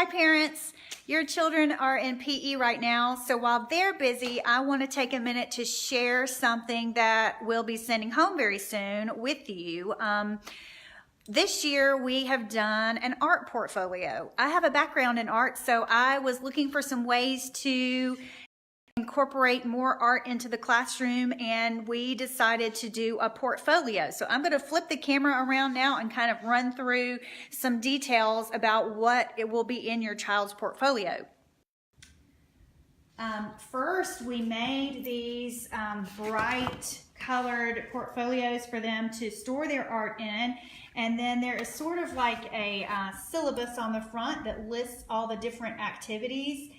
Hi parents, your children are in PE right now, so while they're busy, I want to take a minute to share something that we'll be sending home very soon with you. This year we have done an art portfolio. I have a background in art, so I was looking for some ways to incorporate more art into the classroom, and we decided to do a portfolio. So I'm going to flip the camera around now and kind of run through some details about what it will be in your child's portfolio. First, we made these bright colored portfolios for them to store their art in, and then there is sort of like a syllabus on the front that lists all the different activities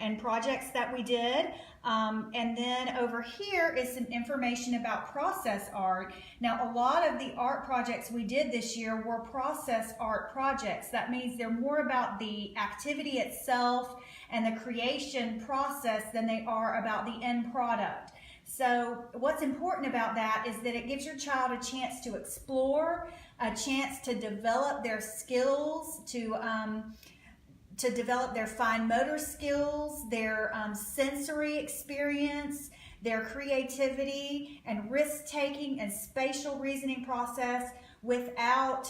and projects that we did. And then over here is some information about process art. Now, a lot of the art projects we did this year were process art projects. That means they're more about the activity itself and the creation process than they are about the end product. So what's important about that is that it gives your child a chance to explore, a chance to develop their skills, to develop their fine motor skills, their sensory experience, their creativity and risk-taking and spatial reasoning process without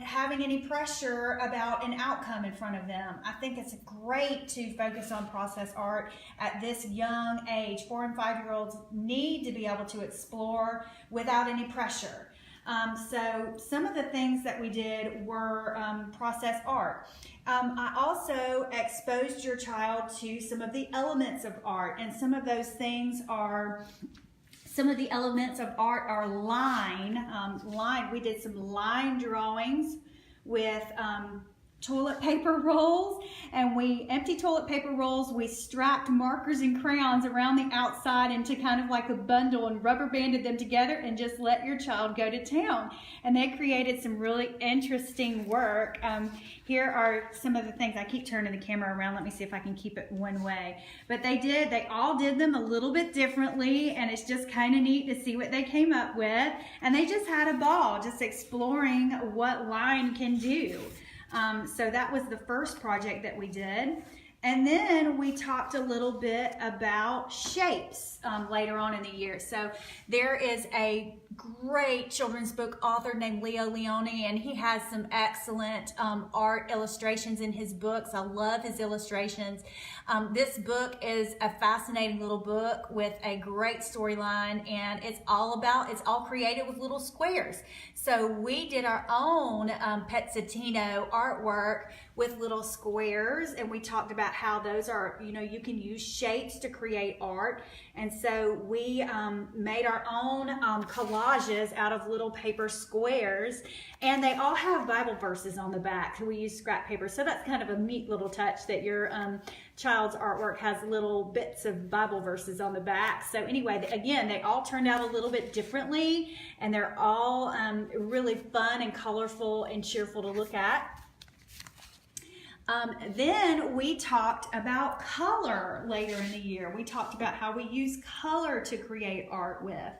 having any pressure about an outcome in front of them. I think it's great to focus on process art at this young age. 4- and 5-year-olds need to be able to explore without any pressure. So some of the things that we did were process art. I also exposed your child to some of the elements of art, and some of those things are, some of the elements of art are line. We did some line drawings with toilet paper rolls, and empty toilet paper rolls, we strapped markers and crayons around the outside into kind of like a bundle and rubber banded them together and just let your child go to town. And they created some really interesting work. Here are some of the things. I keep turning the camera around. Let me see if I can keep it one way. But they all did them a little bit differently, and it's just kind of neat to see what they came up with. And they just had a ball just exploring what line can do. So that was the first project that we did. And then we talked a little bit about shapes later on in the year. So there is a great children's book author named Leo Leone, and he has some excellent art illustrations in his books. I love his illustrations. This book is a fascinating little book with a great storyline, and it's all created with little squares. So we did our own pezzettino artwork with little squares, and we talked about how those are, you can use shapes to create art. And so we made our own collages out of little paper squares, and they all have Bible verses on the back. So we use scrap paper. So that's kind of a neat little touch that your child's artwork has little bits of Bible verses on the back. So anyway, again, they all turned out a little bit differently, and they're all really fun and colorful and cheerful to look at. Then we talked about color later in the year. We talked about how we use color to create art with.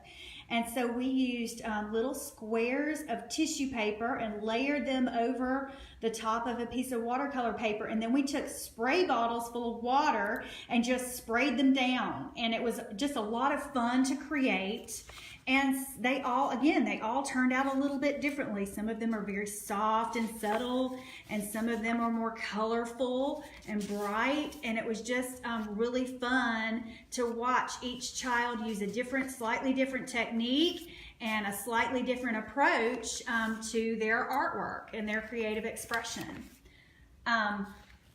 And so we used little squares of tissue paper and layered them over the top of a piece of watercolor paper. And then we took spray bottles full of water and just sprayed them down. And it was just a lot of fun to create. And they all turned out a little bit differently. Some of them are very soft and subtle, and some of them are more colorful and bright. And it was just really fun to watch each child use a slightly different technique and a slightly different approach to their artwork and their creative expression.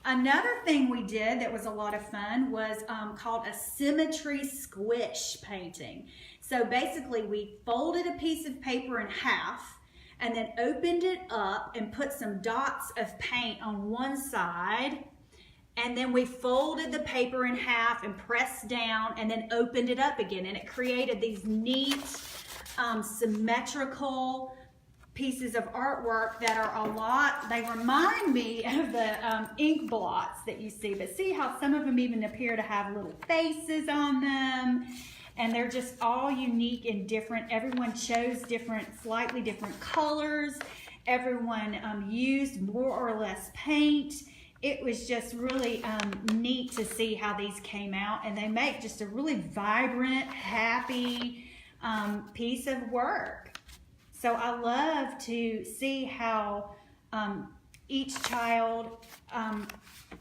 Another thing we did that was a lot of fun was called a symmetry squish painting. So basically we folded a piece of paper in half and then opened it up and put some dots of paint on one side, and then we folded the paper in half and pressed down and then opened it up again, and it created these neat symmetrical pieces of artwork that are they remind me of the ink blots that you see, but see how some of them even appear to have little faces on them, and they're just all unique and different. Everyone chose slightly different colors. Everyone used more or less paint, it was just really neat to see how these came out, and they make just a really vibrant, happy piece of work. So I love to see how each child,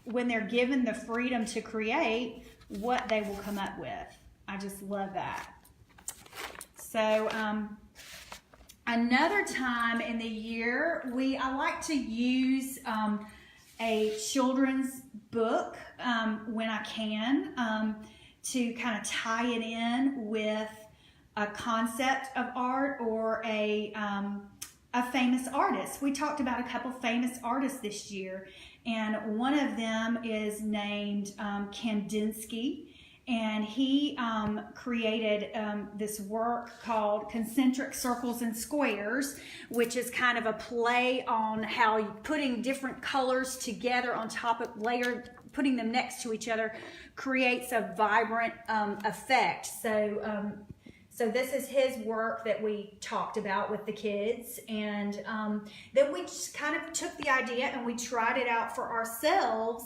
when they're given the freedom to create, what they will come up with. I just love that. So another time in the year, I like to use a children's book when I can to kind of tie it in with a concept of art or a famous artist. We talked about a couple famous artists this year, and one of them is named Kandinsky. And he created this work called Concentric Circles and Squares, which is kind of a play on how putting different colors together on top of putting them next to each other creates a vibrant effect. So this is his work that we talked about with the kids. And then we just kind of took the idea and we tried it out for ourselves.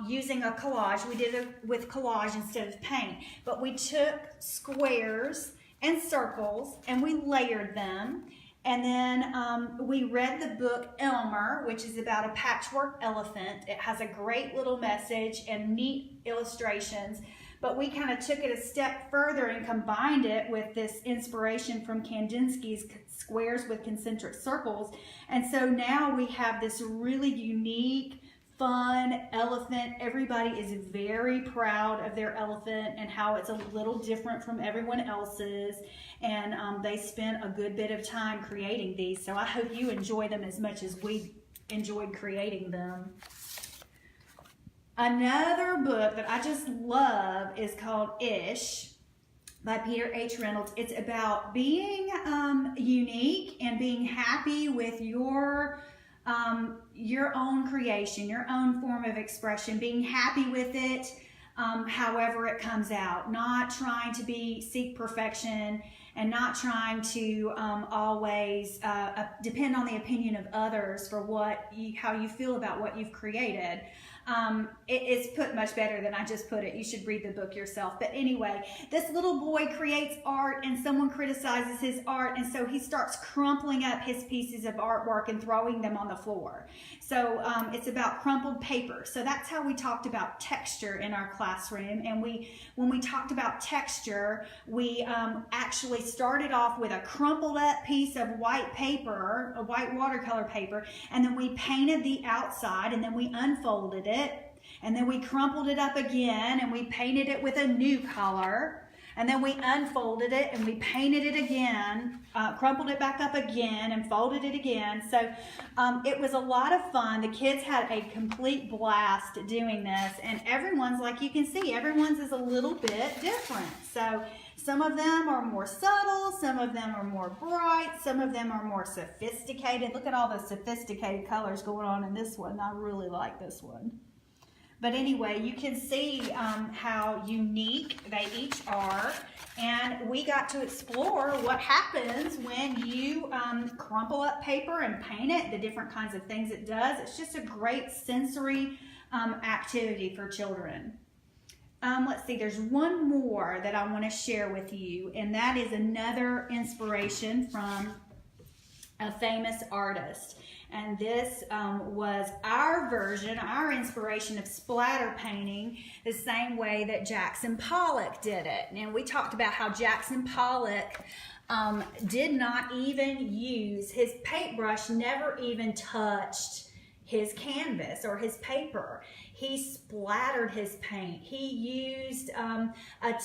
Using a collage. We did it with collage instead of paint, but we took squares and circles and we layered them, and then we read the book Elmer, which is about a patchwork elephant. It has a great little message and neat illustrations, but we kind of took it a step further and combined it with this inspiration from Kandinsky's Squares with Concentric Circles, and so now we have this really unique, fun elephant. Everybody is very proud of their elephant and how it's a little different from everyone else's, and they spent a good bit of time creating these, so I hope you enjoy them as much as we enjoyed creating them. Another book that I just love is called Ish by Peter H. Reynolds. It's about being unique and being happy with your own creation, your own form of expression, being happy with it however it comes out, not trying to seek perfection, and not trying to always depend on the opinion of others for how you feel about what you've created. It's put much better than I just put it. You should read the book yourself. But anyway, this little boy creates art and someone criticizes his art, and so he starts crumpling up his pieces of artwork and throwing them on the floor. So it's about crumpled paper. So that's how we talked about texture in our classroom. And when we talked about texture, we actually started off with a crumpled up piece of white paper, a white watercolor paper, and then we painted the outside, and then we unfolded it, and then we crumpled it up again, and we painted it with a new color, and then we unfolded it and we painted it again, crumpled it back up again, and folded it again. So it was a lot of fun. The kids had a complete blast doing this, and everyone's, like you can see, everyone's is a little bit different. So some of them are more subtle, some of them are more bright, some of them are more sophisticated. Look at all the sophisticated colors going on in this one. I really like this one. But anyway, you can see how unique they each are, and we got to explore what happens when you crumple up paper and paint it, the different kinds of things it does. It's just a great sensory activity for children. Let's see, there's one more that I want to share with you, and that is another inspiration from a famous artist. And this was our inspiration of splatter painting, the same way that Jackson Pollock did it. And we talked about how Jackson Pollock did not even use, his paintbrush never even touched his canvas or his paper. He splattered his paint. He used a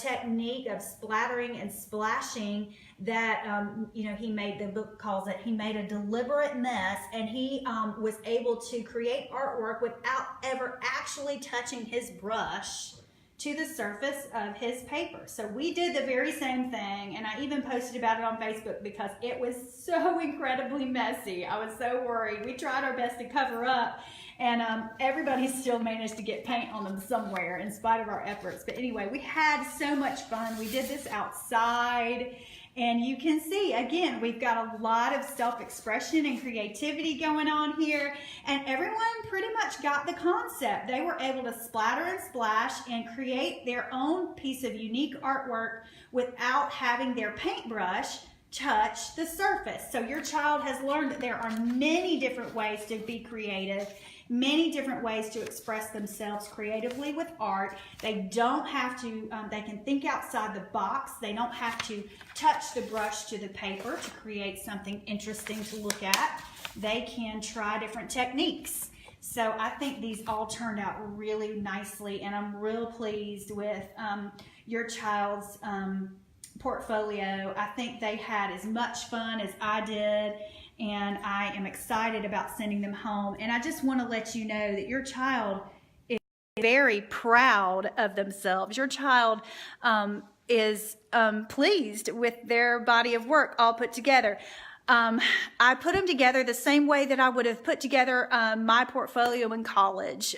technique of splattering and splashing that, he made, the book calls it, he made a deliberate mess, and he was able to create artwork without ever actually touching his brush to the surface of his paper. So we did the very same thing, and I even posted about it on Facebook because it was so incredibly messy. I was so worried. We tried our best to cover up, and everybody still managed to get paint on them somewhere in spite of our efforts. But anyway, we had so much fun. We did this outside, And you can see, again, we've got a lot of self-expression and creativity going on here. And everyone pretty much got the concept. They were able to splatter and splash and create their own piece of unique artwork without having their paintbrush touch the surface. So your child has learned that there are many different ways to be creative, many different ways to express themselves creatively with art. They don't have to, they can think outside the box. They don't have to touch the brush to the paper to create something interesting to look at. They can try different techniques. So I think these all turned out really nicely, and I'm real pleased with your child's portfolio. I think they had as much fun as I did, and I am excited about sending them home. And I just want to let you know that your child is very proud of themselves. Your child is pleased with their body of work all put together. I put them together the same way that I would have put together my portfolio in college.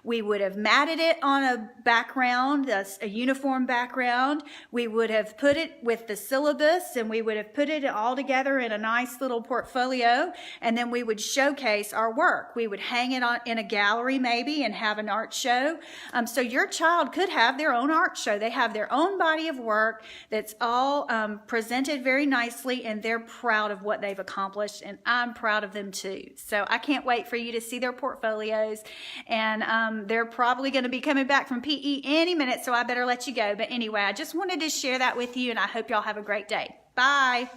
We would have matted it on a background, a uniform background. We would have put it with the syllabus, and we would have put it all together in a nice little portfolio, and then we would showcase our work. We would hang it on in a gallery maybe and have an art show. So your child could have their own art show. They have their own body of work that's all presented very nicely, and they're proud of what they've accomplished, and I'm proud of them too. So I can't wait for you to see their portfolios, and they're probably going to be coming back from PE any minute, so I better let you go. But anyway, I just wanted to share that with you, and I hope y'all have a great day. Bye.